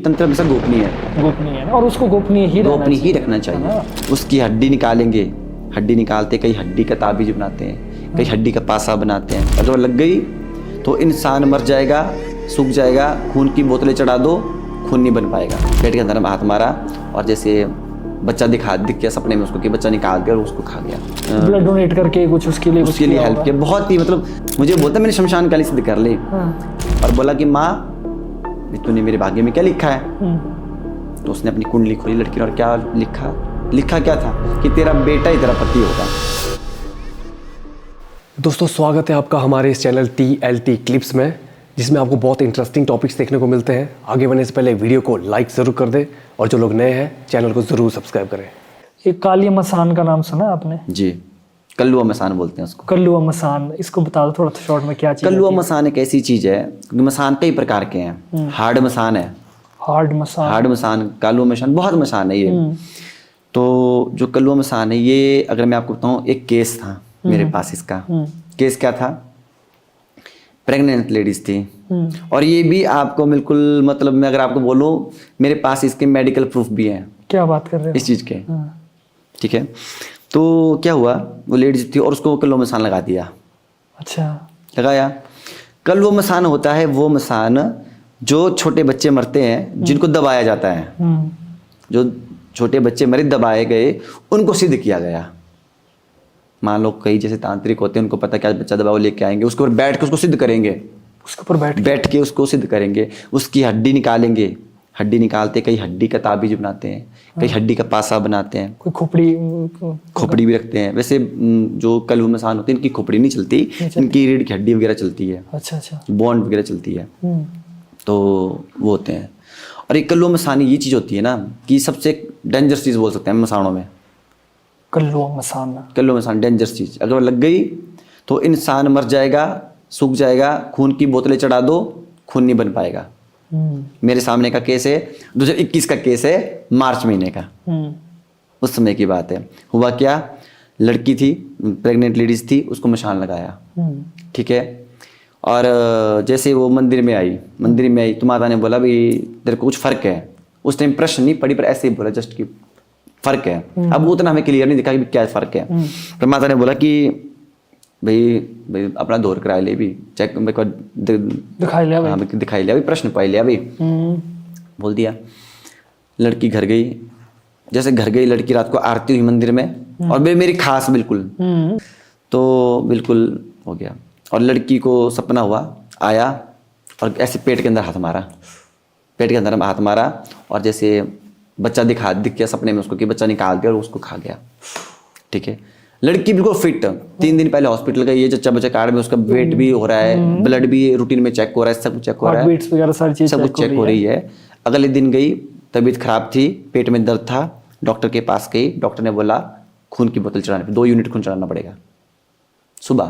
तंत्र हमेशा गोपनीय है और उसको गोपनीय ही रखना चाहिए। उसकी हड्डी निकालेंगे, हड्डी निकालते कई हड्डी का ताबीज बनाते हैं, कई हड्डी का पासा बनाते हैं। अगर लग गई तो इंसान मर जाएगा, सूख जाएगा। खून की बोतलें चढ़ा दो, खून नहीं बन पाएगा। पेट के अंदर हाथ मारा और जैसे बच्चा दिख गया सपने में उसको कि बच्चा निकाल गया और उसको खा गया। ब्लड डोनेट करके कुछ उसके लिए हेल्प किया। बहुत ही मतलब मुझे बोलता मैंने शमशान काली सिद्ध कर ली और बोला कि माँ तूने मेरे भाग्य में क्या लिखा है। तो उसने अपनी कुंडली खोली लड़की ने और क्या लिखा क्या था कि तेरा बेटा ही तेरा पति होगा। दोस्तों स्वागत है आपका हमारे इस चैनल TLT क्लिप्स में, जिसमें आपको बहुत इंटरेस्टिंग टॉपिक्स देखने को मिलते हैं। आगे बढ़ने से पहले वीडियो को लाइक ज़रूर कर दें और जो लोग नए हैं चैनल को ज़रूर सब्सक्राइब करें। एक काली मसान का नाम सुना आपने? जी, कल्लुआ मसान बोलते हैं उसको। कल्लुआ मसान, इसको बता दो थोड़ा शॉर्ट में क्या चीज़। कल्लुआ मसान एक ऐसी चीज़ है, मसान कई प्रकार के हैं। हार्ड मसान है, हार्ड मसान, कल्लुआ मसान, बहुत मसान है ये। तो जो कल्लुआ मसान है ये, अगर मैं आपको बताऊं, एक केस था मेरे पास। इसका केस क्या था? प्रेग्नेंट लेडीज थी और ये भी आपको बिल्कुल मतलब मैं अगर आपको बोलूं मेरे पास इसके मेडिकल प्रूफ भी हैं। क्या बात कर रहे हो? इस चीज़ के। ठीक है, तो क्या हुआ, वो लेडीज थी और उसको कल्लुआ मसान लगा दिया। अच्छा, लगाया। कल्लुआ मसान होता है वो मसान जो छोटे बच्चे मरते हैं जिनको दबाया जाता है। जो छोटे बच्चे मरे दबाए गए उनको सिद्ध किया गया। मान लो कई जैसे तांत्रिक होते हैं, उनको पता क्या बच्चा दबाव लेके आएंगे, उसके ऊपर बैठ के उसको सिद्ध करेंगे। उसके ऊपर बैठ के उसको सिद्ध करेंगे। उसकी हड्डी निकालेंगे, हड्डी निकालते कई हड्डी का ताबीज बनाते हैं, कई हड्डी का पासा बनाते हैं। कोई खोपड़ी भी रखते हैं। वैसे जो कल्लुआ मसान होते हैं इनकी खोपड़ी नहीं चलती, इनकी रीढ़ की हड्डी वगैरह चलती है। अच्छा, बॉन्ड वगैरह चलती है। तो वो होते हैं। और ये कल्लुआ मसानी ये चीज़ होती है ना कि सबसे डेंजरस चीज़ बोल सकते हैं मसानों में। कल्लुआ मसान डेंजरस चीज़। अगर लग गई तो इंसान मर जाएगा, सूख जाएगा। खून की बोतलें चढ़ा दो, खून नहीं बन पाएगा। मेरे सामने का केस है, 2021 का केस है, मार्च महीने का। उस समय की बात है। हुआ क्या, लड़की थी, प्रेग्नेंट लेडीज थी, उसको मशान लगाया। ठीक है, और जैसे वो मंदिर में आई तो माता ने बोला भाई तेरे को कुछ फर्क है। उस टाइम प्रश्न नहीं पड़ी पर ऐसे ही बोला जस्ट कि फर्क है। अब वो उतना हमें क्लियर नहीं दिखा कि क्या फर्क है। पर माता ने बोला कि भाई अपना दौर करा ले भी, चेक दिखाई लिया भी, प्रश्न पाई लिया भी, बोल दिया। लड़की घर गई। जैसे घर गई लड़की, रात को आरती हुई मंदिर में और मेरी खास बिल्कुल तो बिल्कुल हो गया। और लड़की को सपना हुआ, आया और ऐसे पेट के अंदर हाथ मारा और जैसे बच्चा दिख गया सपने में उसको कि बच्चा निकाल दिया और उसको खा गया। ठीक है, लड़की बिल्कुल फिट। 3 दिन पहले हॉस्पिटल गई है, जच्चा बच्चा कार्ड में उसका वेट भी हो रहा है, ब्लड भी रूटीन में चेक हो रहा है, सब कुछ चेक हो रहा है, सब कुछ चेक हो रही है। अगले दिन गई, तबीयत खराब थी, पेट में दर्द था, डॉक्टर के पास गई। डॉक्टर ने बोला खून की बोतल चढ़ाने पे 2 यूनिट खून चढ़ाना पड़ेगा सुबह।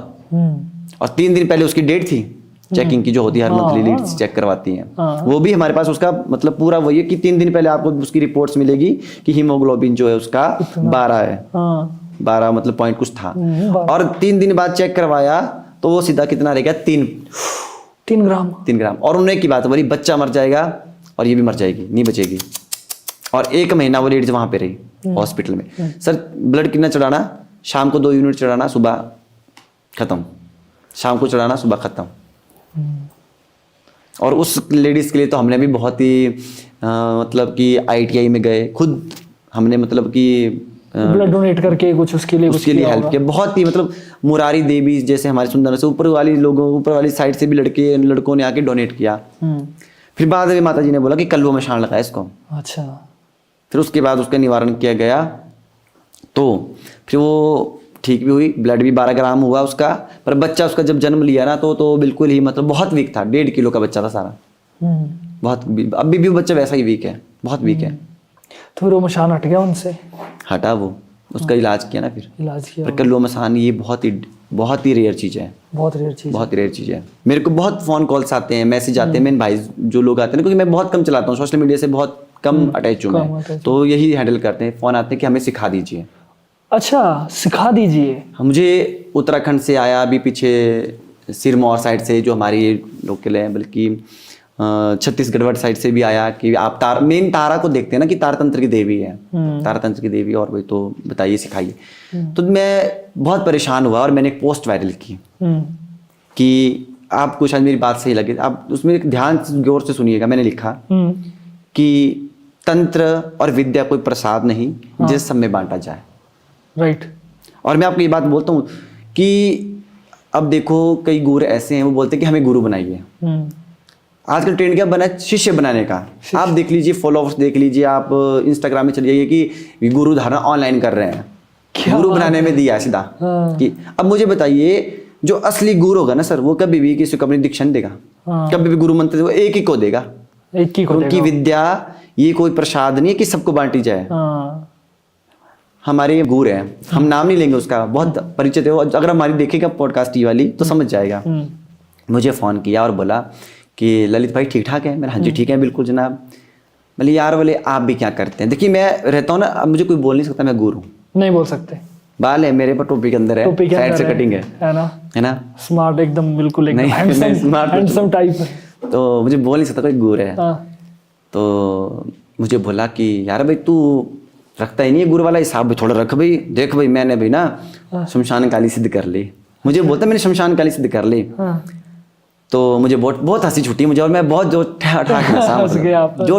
और 3 दिन पहले उसकी डेट थी चेकिंग की, जो होती है हर मंथली लीड्स चेक करवाती हैं। वो भी हमारे पास उसका मतलब पूरा वही है कि 3 दिन पहले आपको उसकी रिपोर्ट्स मिलेगी कि हीमोग्लोबिन जो है उसका 12 है। 12 मतलब पॉइंट कुछ था। और 3 दिन बाद चेक करवाया तो वो सीधा कितना रह गया, 3 ग्राम। और उन्होंने की बात बोली बच्चा मर जाएगा और ये भी मर जाएगी, नहीं बचेगी। और 1 महीना वो लेडीज वहां पे रही हॉस्पिटल में। सर ब्लड कितना चढ़ाना, शाम को 2 यूनिट चढ़ाना, सुबह खत्म। शाम को चढ़ाना, सुबह खत्म। और उस लेडीज के लिए तो हमने भी बहुत ही मतलब कि ITI में गए, खुद हमने मतलब कि ब्लड डोनेट करके कुछ उसके लिए हेल्प किया। बहुत ही मतलब मुरारी देवी जैसे हमारे सुंदर से ऊपर वाली साइड से भी लड़कों ने आके डोनेट किया। फिर बाद में माता जी ने बोला कि कल्लुआ मसान लगाया इसको। अच्छा, फिर उसके बाद उसका निवारण किया गया। तो फिर वो ठीक भी हुई, ब्लड भी 12 ग्राम हुआ उसका। पर बच्चा उसका जब जन्म लिया ना तो बिल्कुल ही मतलब बहुत वीक था। 1.5 किलो का बच्चा था सारा। बहुत अभी भी बच्चा वैसा ही वीक है, बहुत वीक है। तो फिर वो मशान हट गया उनसे? हटा, वो उसका इलाज किया ना, फिर इलाज किया। पर कल्लुआ मसान ये बहुत ही रेयर चीज़ है। बहुत रेयर चीज़ है। मेरे को बहुत फ़ोन कॉल्स आते हैं, मैसेज आते हैं, मेरे भाई जो लोग आते हैं, क्योंकि मैं बहुत कम चलाता हूँ सोशल मीडिया से, बहुत कम अटैच हूँ मैं, तो यही हैंडल करते हैं। फ़ोन आते हैं कि हमें सिखा दीजिए। अच्छा, सिखा दीजिए। मुझे उत्तराखंड से आया अभी पीछे, सिरमौर साइड से, जो हमारी लोकल है, बल्कि छत्तीसगढ़ वाली साइड से भी आया कि आप मेन तारा को देखते हैं ना कि तारतंत्र की देवी है, तारतंत्र की देवी, और वही तो बताइए सिखाइए। तो मैं बहुत परेशान हुआ और मैंने एक पोस्ट वायरल की कि आपको शायद मेरी बात सही लगे, आप उसमें एक ध्यान से गौर से सुनिएगा। मैंने लिखा कि तंत्र और विद्या कोई प्रसाद नहीं जिस सब में बांटा जाए। राइट। और मैं आपको ये बात बोलता हूँ कि अब देखो कई गुरु ऐसे हैं वो बोलते हैं कि हमें गुरु बनाइए। आजकल ट्रेंड क्या बना है, शिष्य बनाने का। आप देख लीजिए, फॉलोअर्स देख लीजिए, आप इंस्टाग्राम में चले जाइए कि गुरु धारणा ऑनलाइन कर रहे हैं, गुरु बनाने में दिया है सीधा। कि अब मुझे बताइए, जो असली गुरु होगा ना सर, वो कभी भी किसी को अपनी दीक्षा नहीं देगा, कभी भी गुरु मंत्र वो एक ही को देगा, एक ही को देगा। उनकी विद्या ये कोई प्रसाद नहीं है कि सबको बांटी जाए। हमारे गुरु है, हम नाम नहीं लेंगे उसका, बहुत परिचित है वो, अगर हमारी देखेगा पॉडकास्ट ये वाली तो समझ जाएगा। मुझे फ़ोन किया और बोला कि ललित भाई ठीक ठाक है? मैंने हाँ जी ठीक है बिल्कुल जनाब। बोले यार बोले आप भी क्या करते हैं? देखिए मैं रहता हूँ ना, अब मुझे कोई बोल नहीं सकता मैं गुरु हूँ, नहीं बोल सकते। बाल है मेरे पर, टोपी के अंदर है, साइड से कटिंग है ना, स्मार्ट एकदम, बिल्कुल एकदम हैंडसम टाइप। तो मुझे बोल नहीं सकता कोई गुरु है। तो मुझे बोला कि यार भाई तू रखता ही नहीं है गुरु वाला हिसाब, भी थोड़ा रख भाई, देख भाई मैंने भी ना शमशान काली सिद्ध कर ली। मुझे बोलता मैंने शमशान काली सिद्ध कर ली। तो मुझे बहुत हंसी छुट्टी मुझे, और मैं बहुत जोर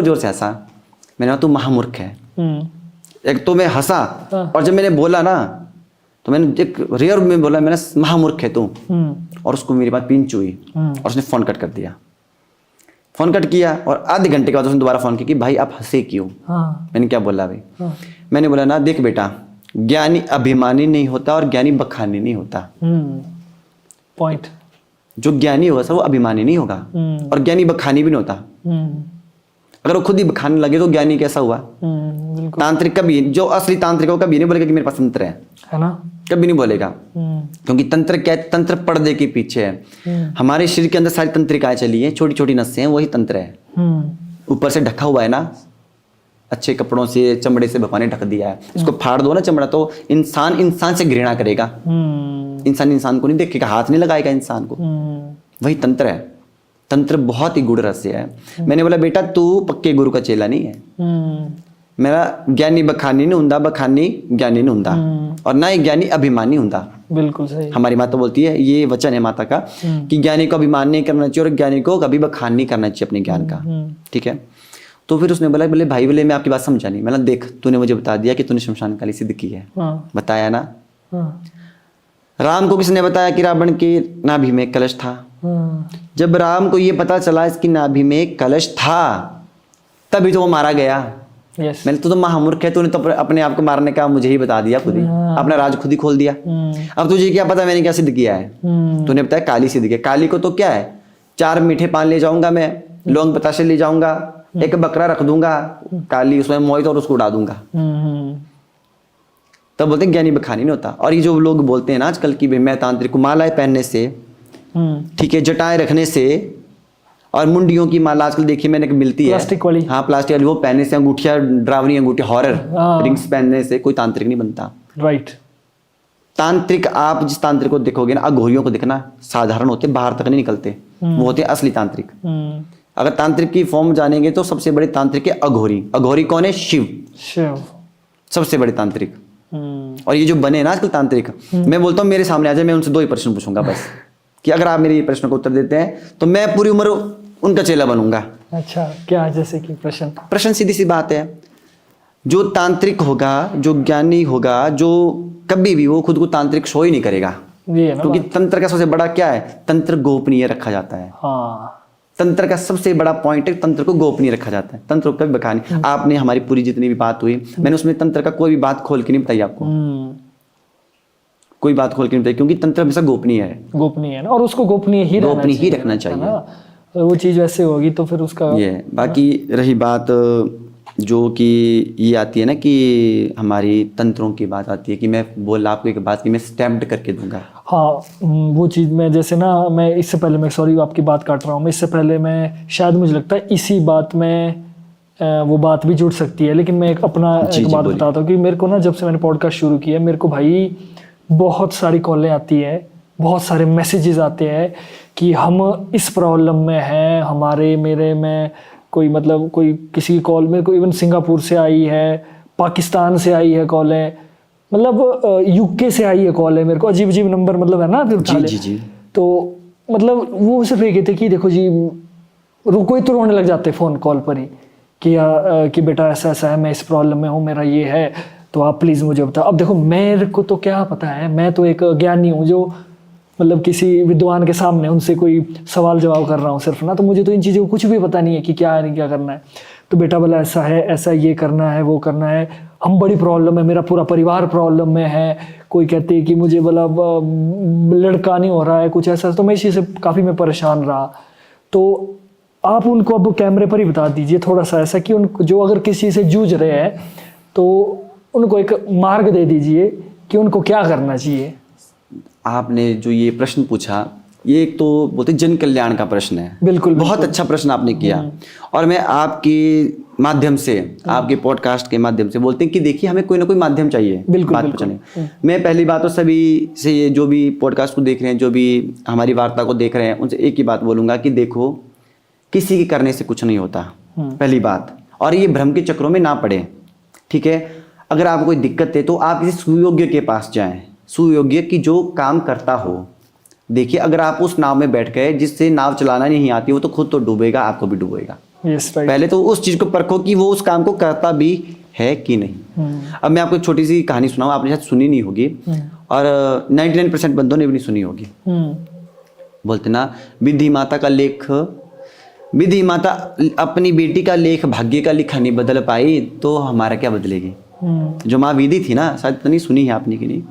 जोर से हंसा। मैंने कहा तू महामूर्ख है। एक तो मैं हंसा, और जब मैंने बोला ना तो मैंने एक रेयर में बोला, मैंने महामूर्ख है तू, और उसको मेरी बात पिंच हुई और उसने फोन कट कर दिया। फोन कट किया और आधे घंटे के बाद उसने दोबारा फोन किया कि भाई आप हंसे क्यों? मैंने क्या बोला भाई? मैंने बोला ना देख बेटा, ज्ञानी अभिमानी नहीं होता और ज्ञानी बखानी नहीं होता। पॉइंट। जो ज्ञानी होगा सर वो अभिमानी नहीं होगा, और ज्ञानी बखानी भी नहीं होता। अगर वो खुद ही बखाने लगे तो ज्ञानी कैसा हुआ? तांत्रिक कभी, जो असली तांत्रिक हो कभी नहीं बोलेगा कि मेरे पास तंत्र है ना, कभी नहीं बोलेगा। क्योंकि तंत्र क्या है? तंत्र पर्दे के पीछे है। हमारे शरीर के अंदर सारी तंत्रिकाएं चली है, छोटी छोटी नसें हैं, वही तंत्र है। ऊपर से ढका हुआ है ना, अच्छे कपड़ों से, चमड़े से भगवान ने ढक दिया है। इसको फाड़ दो ना चमड़ा, तो इंसान से घृणा करेगा, इंसान को नहीं देखेगा, हाथ नहीं लगाएगा इंसान को। वही तंत्र है। तंत्र बहुत ही गूढ़ रहस्य है। मैंने बोला बेटा तू पक्के गुरु का चेला नहीं है। मेरा ज्ञानी बखानी नहीं हुंदा, बखानी ज्ञानी नहीं हुंदा, और ना ही ज्ञानी अभिमानी हुंदा। बिल्कुल सही। हमारी माता बोलती है, ये वचन है माता का, कि ज्ञानी को अभिमान नहीं करना चाहिए और ज्ञानी को कभी बखान नहीं करना चाहिए अपने ज्ञान का। ठीक है। तो फिर उसने बोला बोले भाई बोले मैं आपकी बात समझा नहीं। मैंने देख तूने मुझे बता दिया कि तूने शमशान काली सिद्ध की है, बताया ना। राम को किसने बताया कि रावण की नाभि में कलश था? जब राम को ये पता चला इसकी नाभि में कलश था, तभी तो वो मारा गया। मैंने तो महामूर्ख है, तूने तो अपने आप को मारने का मुझे ही बता दिया, खुद ही अपना राज खुद ही खोल दिया। अब तुझे क्या पता मैंने क्या सिद्ध किया है? तूने बताया काली सिद्ध किया। काली को तो क्या है, 4 मीठे पान ले जाऊंगा मैं, लौंग बताशे ले जाऊंगा, एक बकरा रख दूंगा काली उसमें मोहित, और उसको उड़ा दूंगा। तब बोलते हैं ज्ञानी बखानी नहीं होता। और ये जो लोग बोलते हैं ना आजकल की मैं तांत्रिक, मालाएं पहनने से, ठीक है, जटाएं रखने से, और मुंडियों की माला आजकल देखिए मैंने मिलती है प्लास्टिक वाली, हाँ प्लास्टिक वाली, वो पहनने से, अंगूठिया, ड्रावनी अंगूठी, हॉरर रिंग्स पहनने से कोई तांत्रिक नहीं बनता। राइट। तांत्रिक, आप जिस तांत्रिक को देखोगे ना, अघोरियों को देखना, साधारण होते, बाहर तक नहीं निकलते, वो होते हैं असली तांत्रिक। अगर तांत्रिक की फॉर्म जानेंगे तो सबसे बड़े तांत्रिक है अघोरी। अघोरी कौन है? शिव सबसे बड़े तांत्रिक। और ये जो बने ना आजकल तांत्रिक, मैं बोलता हूँ मेरे सामने आ जाए, मैं उनसे 2 ही प्रश्न पूछूंगा बस, कि अगर आप मेरे ये प्रश्न को उत्तर देते हैं तो मैं पूरी उम्र उनका चेला बनूंगा। अच्छा, क्या जैसे कि प्रश्न सीधी सी बात है, जो तांत्रिक होगा, जो ज्ञानी होगा, जो कभी भी वो खुद को तांत्रिक शो ही नहीं करेगा, क्योंकि तंत्र का सबसे बड़ा क्या है? तंत्र गोपनीय रखा जाता है। तंत्र का सबसे बड़ा पॉइंट है, तंत्र को गोपनीय रखा जाता है, तंत्र को कभी बखानी। आपने हमारी पूरी जितनी भी बात हुई, मैंने उसमें तंत्र का कोई भी बात खोल के नहीं बताई आपको, कोई बात खोल के नहीं बताई, क्योंकि तंत्र हमेशा गोपनीय है। गोपनीय है ना, और उसको गोपनीय ही रखना चाहिए। वो चीज वैसे होगी तो फिर उसका ये। बाकी रही बात जो कि ये आती है ना कि हमारी तंत्रों की बात आती है, कि मैं बोला आपको एक बात कि मैं स्टैम्प्ड करके दूंगा। हाँ, वो चीज़ में जैसे ना, मैं इससे पहले, मैं सॉरी आपकी बात काट रहा हूँ, मैं इससे पहले मैं शायद मुझे लगता है इसी बात में वो बात भी जुड़ सकती है, लेकिन मैं एक अपना एक बात बताता हूँ कि मेरे को ना, जब से मैंने पॉडकास्ट शुरू किया, मेरे को भाई बहुत सारी कॉलें आती है, बहुत सारे मैसेजेस आते हैं कि हम इस प्रॉब्लम में हैं, हमारे मेरे में कोई मतलब कोई किसी की कॉल में कोई इवन सिंगापुर से आई है, पाकिस्तान से आई है कॉल है, मतलब यूके से आई है कॉल है, मेरे को अजीब अजीब नंबर मतलब है ना उठा ले। जी। तो मतलब वो सिर्फ ये कहते कि देखो जी, कोई तो रोने लग जाते फ़ोन कॉल पर ही कि बेटा ऐसा ऐसा है, मैं इस प्रॉब्लम में हूँ, मेरा ये है, तो आप प्लीज़ मुझे बताओ। अब देखो मेरे को तो क्या पता है, मैं तो एक ज्ञानी हूँ जो मतलब किसी विद्वान के सामने उनसे कोई सवाल जवाब कर रहा हूँ सिर्फ ना, तो मुझे तो इन चीज़ों को कुछ भी पता नहीं है कि क्या है क्या करना है। तो बेटा बोला ऐसा है, ऐसा ये करना है, वो करना है, हम बड़ी प्रॉब्लम है, मेरा पूरा परिवार प्रॉब्लम में है, कोई कहते हैं कि मुझे बोला लड़का नहीं हो रहा है, कुछ ऐसा। तो मैं इसी से काफ़ी मैं परेशान रहा। तो आप उनको अब कैमरे पर ही बता दीजिए थोड़ा सा ऐसा कि उनको जो अगर किसी से जूझ रहे हैं तो उनको एक मार्ग दे दीजिए कि उनको क्या करना चाहिए। आपने जो ये प्रश्न पूछा, ये एक तो बोलते जन कल्याण का प्रश्न है। बिल्कुल, बहुत अच्छा प्रश्न आपने किया। और मैं आपके माध्यम से, आपके पॉडकास्ट के माध्यम से बोलते हैं कि देखिए हमें कोई ना कोई माध्यम चाहिए बात पहुंचाने। मैं पहली बात तो सभी से ये जो भी पॉडकास्ट को देख रहे हैं, जो भी हमारी वार्ता को देख रहे हैं, उनसे एक ही बात बोलूंगा कि देखो किसी के करने से कुछ नहीं होता, पहली बात। और ये भ्रम के चक्रों में ना पड़े, ठीक है। अगर आपको कोई दिक्कत है तो आप किसी सुयोग्य के पास जाएं, सुयोग्य की जो काम करता हो। देखिए अगर आप उस नाव में बैठ गए जिससे नाव चलाना नहीं आती, वो तो खुद तो डूबेगा, आपको भी डूबेगा। पहले तो उस चीज को परखो कि वो उस काम को करता भी है कि नहीं। अब मैं आपको एक छोटी सी कहानी सुनाऊं, आपने शायद सुनी नहीं होगी और 99% बंदों ने भी नहीं सुनी होगी। बोलते ना, विधि माता का लेख, विधि माता अपनी बेटी का लेख भाग्य का लिखा नहीं बदल पाई तो हमारा क्या बदलेगी। जो माँ विधि थी ना, शायद नहीं सुनी है आपने कि नहीं।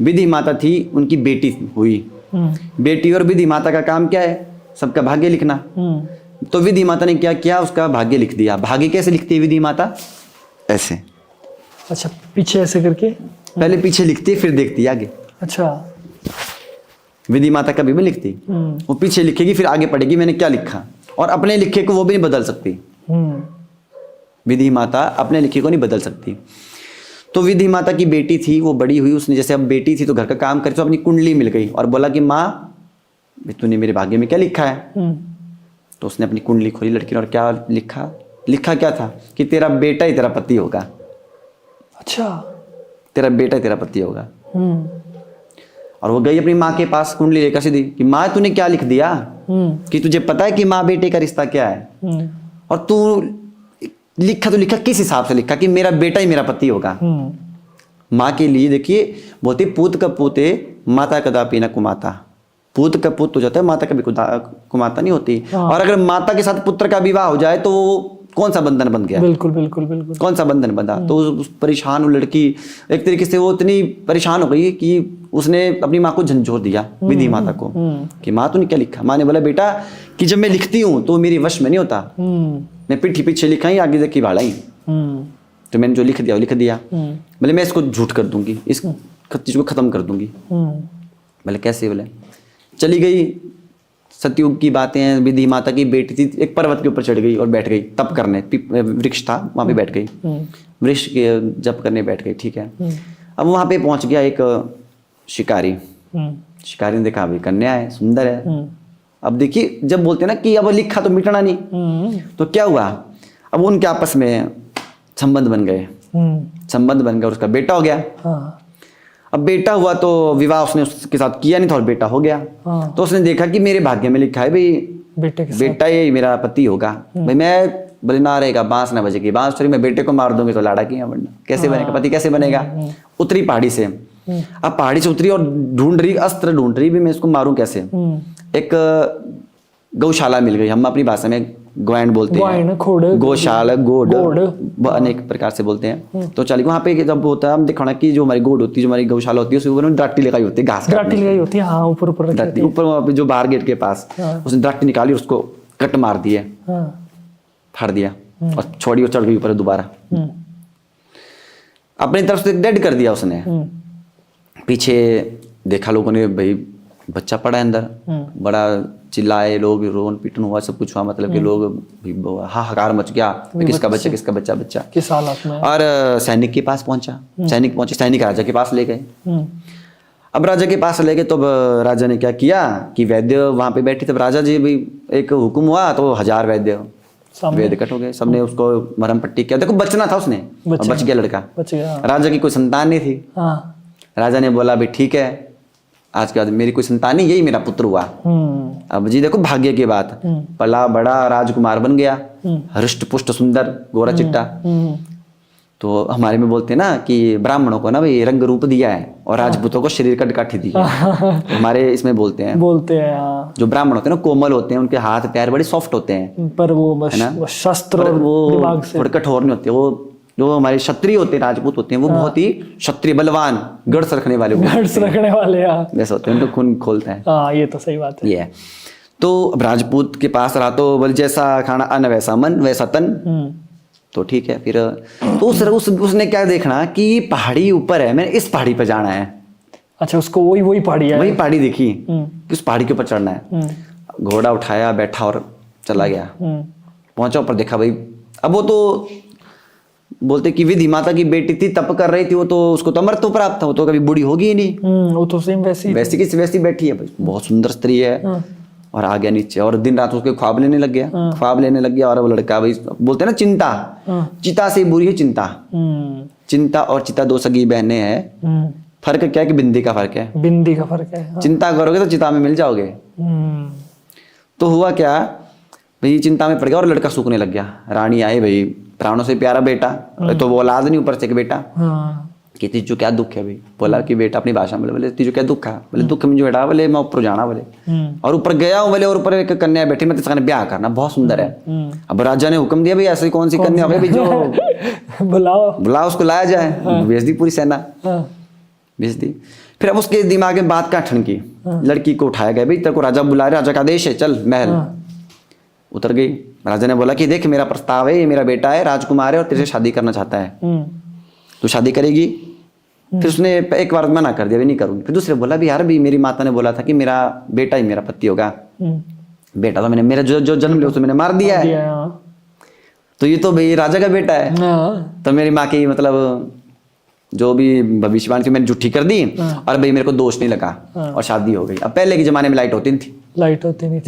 विधि माता थी, उनकी बेटी हुई। बेटी और विधि माता का काम क्या है, सबका भाग्य लिखना। तो विधि माता ने क्या किया, उसका भाग्य लिख दिया। भाग्य कैसे लिखती है विधि माता, ऐसे। अच्छा, पीछे ऐसे करके, पहले पीछे लिखती है फिर देखती है आगे। अच्छा, विधि माता कभी भी लिखती, वो पीछे लिखेगी फिर आगे पढ़ेगी मैंने क्या लिखा। और अपने लिखे को वो भी नहीं बदल सकती। विधि माता अपने लिखे को नहीं बदल सकती। तो विधि माता की बेटी थी, वो बड़ी हुई, उसने जैसे अब बेटी थी तो घर का काम करी, तो अपनी कुंडली मिल गई और बोला कि माँ तूने मेरे भाग्य में क्या लिखा है। तो उसने अपनी कुंडली खोली लड़की ने और क्या लिखा, लिखा क्या था कि तेरा बेटा ही तेरा पति होगा। अच्छा, तेरा बेटा ही तेरा पति होगा। और वो गई अपनी माँ के पास कुंडली लेकर सीधी कि माँ तूने क्या लिख दिया, कि तुझे पता है कि माँ बेटे का रिश्ता क्या है, और तू लिखा तो लिखा किस हिसाब से लिखा कि मेरा बेटा ही मेरा पति होगा। माँ के लिए देखिए बोलती पूत का पूते माता कदापि न कुमाता। पूत का पुत्र हो जाता है, माता कभी कुमाता नहीं होती। और अगर माता के साथ पुत्र का विवाह हो जाए तो कौन सा बंधन बन गया। बिल्कुल बिल्कुल बिल्कुल, कौन सा बंधन बंधा। तो उस परेशान वो लड़की एक तरीके से वो इतनी परेशान हो गई कि उसने अपनी माँ को झंझोर दिया, विधि माता को, कि माँ तूने क्या लिखा। माँ ने बोला बेटा कि जब मैं लिखती हूँ तो मेरी वश में नहीं होता, मैं पीठी पीछे लिखा ही आगे तक की भाड़ा ही। तो मैंने जो लिख दिया वो लिख दिया। बोले मैं इसको झूठ कर दूंगी, इस चीज को खत्म कर दूंगी। बोले कैसे। बोले चली गई, सतयुग की बातें हैं। विधि माता की बेटी थी, एक पर्वत के ऊपर चढ़ गई और बैठ गई तप करने। वृक्ष था वहां पे बैठ गई, वृक्ष के जप करने बैठ गई, ठीक है। अब वहां पे पहुंच गया एक शिकारी। शिकारी ने देखा भाई कन्या है, सुंदर है। अब देखिए जब बोलते हैं ना कि अब लिखा तो मिटना नहीं, तो क्या हुआ, अब उनके आपस में संबंध बन गए। संबंध बन गया, उसका बेटा हो गया। अब बेटा हुआ तो विवाह उसने उसके साथ किया नहीं था और बेटा हो गया। तो उसने देखा कि मेरे भाग्य में लिखा है भाई बेटा ही मेरा पति होगा। भाई मैं बोले ना रहेगा, बांस ना बजेगी, बांस छोड़ी मैं बेटे को मार दूंगी तो लाड़ा की बनना कैसे बनेगा, पति कैसे बनेगा। उतरी पहाड़ी से, अब पहाड़ी से उतरी और ढूंढ रही, अस्त्र ढूंढ रही भी मैं इसको मारूं कैसे। एक गौशाला मिल गई, हम अपनी भाषा में ग्वैंड बोलते हैं, गौशाला, गोड अनेक प्रकार से बोलते हैं। तो चलिए वहाँ पे जब होता है हम दिखाना कि जो हमारी गोड होती है, जो हमारी गौशाला होती है, उसके ऊपर डाटी लगाई होती है, घास डाटी लगाई होती है। हाँ, ऊपर ऊपर जो बाहर गेट के पास उसने डाटी निकाली, उसको कट मार दिए, फाड़ दिया और छोड़ी और चढ़ गई ऊपर दोबारा। अपनी तरफ से डेड कर दिया उसने। पीछे देखा लोगों ने, भाई बच्चा पड़ा है अंदर, बड़ा चिल्लाए लोग, रोन पिटन हुआ, सब कुछ हुआ। मतलब कि लोग हाहाकार मच गया, किसका बच्चा किसका बच्चा बच्चा किस हालत में। और सैनिक के पास पहुंचा, सैनिक पहुंचे, सैनिक राजा के पास ले गए। अब राजा के पास लेके तो अब राजा ने क्या किया कि वैद्य वहां पे बैठे, तब राजा जी भी एक हुक्म हुआ तो 1000 वैद्य वेद कट हो गए, सबने उसको मरहम पट्टी किया। देखो बचना था उसने, बच गया लड़का, बच गया। राजा की कोई संतान नहीं थी। हाँ। राजा ने बोला भाई ठीक है, आज के बाद मेरी कोई संतान नहीं, यही मेरा पुत्र हुआ। अब जी देखो भाग्य की बात, पला बड़ा राजकुमार बन गया, हृष्ट पुष्ट सुंदर गोरा चिट्टा। तो हमारे में बोलते हैं ना कि ब्राह्मणों को ना भाई रंग रूप दिया है और राजपूतों को शरीर का काठी दी है। हमारे इसमें बोलते हैं हाँ। जो ब्राह्मण होते हैं ना कोमल होते हैं, उनके हाथ पैर बड़े सॉफ्ट होते हैं, पर वो बस शस्त्र और वो दिमाग से थोड़े कठोर नहीं होते। वो जो हमारे क्षत्रिय होते हैं, राजपूत होते हैं, वो बहुत ही क्षत्रिय बलवान गढ़ रखने वाले रखने वाले वैसे होते हैं, उनको खून खोलता है। हाँ ये तो सही बात है। ये है। तो अब राजपूत के पास रहा तो बोले जैसा खाना अन्न वैसा मन वैसा तन, तो ठीक है। फिर तो उसने क्या देखना कि पहाड़ी ऊपर है, मैंने इस पहाड़ी पर जाना है। अच्छा, उसको वही पहाड़ी है, वही पहाड़ी देखी कि उस पहाड़ी के ऊपर चढ़ना है। घोड़ा उठाया, बैठा और चला गया। पहुंचा ऊपर, देखा भाई, अब वो तो बोलते कि विधि माता की बेटी थी, तप कर रही थी, वो तो उसको तो अमृत तो प्राप्त था, वो तो कभी बूढ़ी होगी ही नहीं। वो तो सेम वैसी की वैसी बैठी है भाई, बहुत सुंदर स्त्री है। और आ गया नीचे और दिन रात उसके ख्वाब लेने लग गया। और वो लड़का भाई बोलते हैं ना चिंता, चिता से बुरी है चिंता। चिंता और चिता दो सगी बहनें हैं। फर्क क्या है कि बिंदी का फर्क है, बिंदी का फर्क है। चिंता करोगे तो चिता में मिल जाओगे। तो हुआ क्या भाई, चिंता में पड़ गया और लड़का सूखने लग गया। रानी आई भाई, प्राणों से प्यारा बेटा, तो वो औलाद नहीं ऊपर से कि बेटा कि तीजू क्या दुख है भाई। बोला कि बेटा अपनी भाषा में बोले तीजू क्या दुख है। बोले दुख में जो बेटा, बोले मैं ऊपर जाना, बोले और ऊपर गया हूँ, बोले और ऊपर एक कन्या बैठी, मैं तो ब्याह करना, बहुत सुंदर है। अब राजा ने हुक्म दिया भाई ऐसी कौन सी कन्या हो जो बुलाओ उसको लाया जाए। भेज दी पूरी सेना, भेज दी। फिर अब उसके दिमाग में बात क्या ठनकी, लड़की को उठाया गया, भाई तेरे को राजा बुला रहे, राजा का आदेश है, चल महल। उतर गई। राजा ने बोला कि देख मेरा प्रस्ताव है, ये मेरा बेटा है, राजकुमार है और तेरे से शादी करना चाहता है, तो शादी करेगी। फिर उसने एक बार मना कर दिया, भी नहीं करूंगी। फिर दूसरे बोला भी यार भी मेरी माता ने बोला था कि मेरा बेटा ही मेरा पति होगा, बेटा तो मैंने मेरा जो जन्म लिया उसे मैंने मार दिया है, तो ये तो भाई राजा का बेटा है। तो मेरी माँ की मतलब जो भी भविष्यवाणी थी मैंने झूठी कर दी और भाई मेरे को दोष नहीं लगा और शादी हो गई। अब पहले के जमाने में लाइट होती नहीं थी,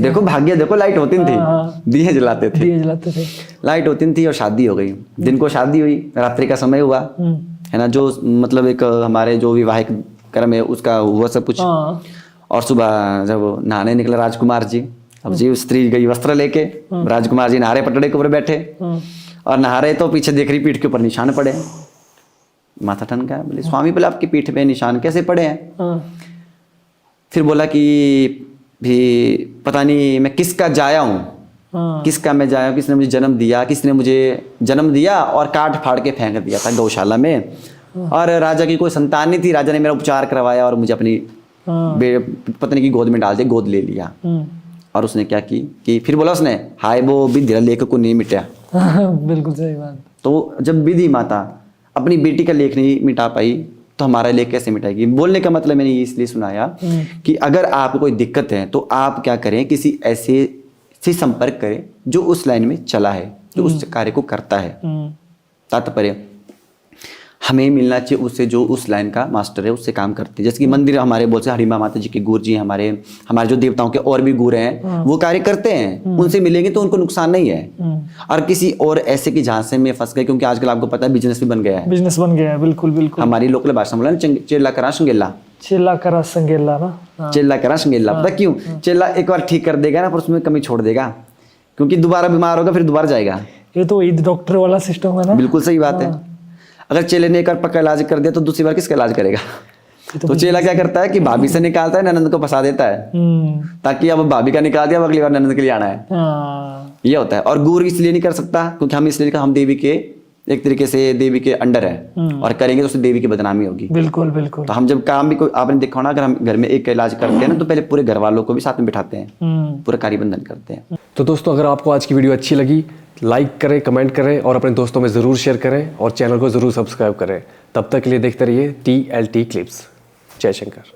देखो भाग्य देखो, लाइट होती नहीं थी, दिए जलाते थे, लाइट होती नहीं थी और शादी हो गई। दिन को शादी हुई, रात्रि का समय हुआ है ना, जो मतलब एक हमारे जो विवाहिक कर्म है उसका हुआ सब कुछ। और सुबह जब नहाने निकला राजकुमार जी, अब जी स्त्री गई वस्त्र लेके, राजकुमार जी नहा रहे पटड़े के ऊपर बैठे और नहा रहे तो पीछे देख रही पीठ के ऊपर निशान पड़े। माथा ठनका, बोले स्वामी बोले आपकी पीठ पे निशान कैसे पड़े हैं? फिर बोला कि भी पता नहीं मैं किसका जाया हूँ, किसका मैं जाया हूँ, किसने मुझे जन्म दिया, किसने मुझे जन्म दिया और काट फाड़ के फेंक दिया था गौशाला में। और राजा की कोई संतान नहीं थी, राजा ने मेरा उपचार करवाया और मुझे अपनी पत्नी की गोद में डाल दिया, गोद ले लिया। और उसने क्या कि फिर बोला उसने हाय वो विधि लेख को नहीं मिटा। बिल्कुल सही बात। तो जब विधि माता अपनी बेटी का लेख नहीं मिटा पाई तो हमारा लेख कैसे मिटाएगी? बोलने का मतलब मैंने इसलिए सुनाया कि अगर आपको कोई दिक्कत है तो आप क्या करें, किसी ऐसे से संपर्क करें जो उस लाइन में चला है, जो उस कार्य को करता है। तात्पर्य हमें मिलना चाहिए उससे जो उस लाइन का मास्टर है, उससे काम करते हैं। जैसे कि मंदिर हमारे बोलते हैं हरिमा माता जी के गुरु जी, हमारे जो देवताओं के और भी गुरु हैं वो कार्य करते हैं, उनसे मिलेंगे तो उनको नुकसान नहीं है। और किसी और ऐसे की झांसे में फंस गए, क्योंकि आजकल आपको पता है बिजनेस भी बन गया है, बिल्कुल बिल्कुल। हमारी लोकल भाषा में चेला करा संगेला, चेला करा संगेला। पता क्यों? चेला एक बार ठीक कर देगा ना, पर उसमें कमी छोड़ देगा, क्योंकि दोबारा बीमार होगा फिर दोबारा जाएगा। ये तो डॉक्टर वाला सिस्टम है ना। बिल्कुल सही बात है। अगर चेले ने एक बार पक्का इलाज कर दिया तो दूसरी बार किसका इलाज करेगा? तो चेला क्या करता है कि भाभी से निकालता है, ननंद को फंसा देता है, ताकि अब भाभी का निकाल दिया, अब अगली बार ननंद के लिए आना है। ये होता है। और गुरु इसलिए नहीं कर सकता क्योंकि हम इसलिए हम देवी के एक तरीके से देवी के अंडर है और करेंगे तो उससे देवी की बदनामी होगी। बिल्कुल बिल्कुल। तो हम जब काम भी कोई आपने देखा होना, अगर हम घर में एक का इलाज करते हैं ना तो पहले पूरे घर वालों को भी साथ में बिठाते हैं, पूरा कार्यबंधन करते हैं। तो दोस्तों अगर आपको आज की वीडियो अच्छी लगी लाइक करें, कमेंट करें और अपने दोस्तों में ज़रूर शेयर करें और चैनल को ज़रूर सब्सक्राइब करें। तब तक के लिए देखते रहिए TLT क्लिप्स। जय शंकर।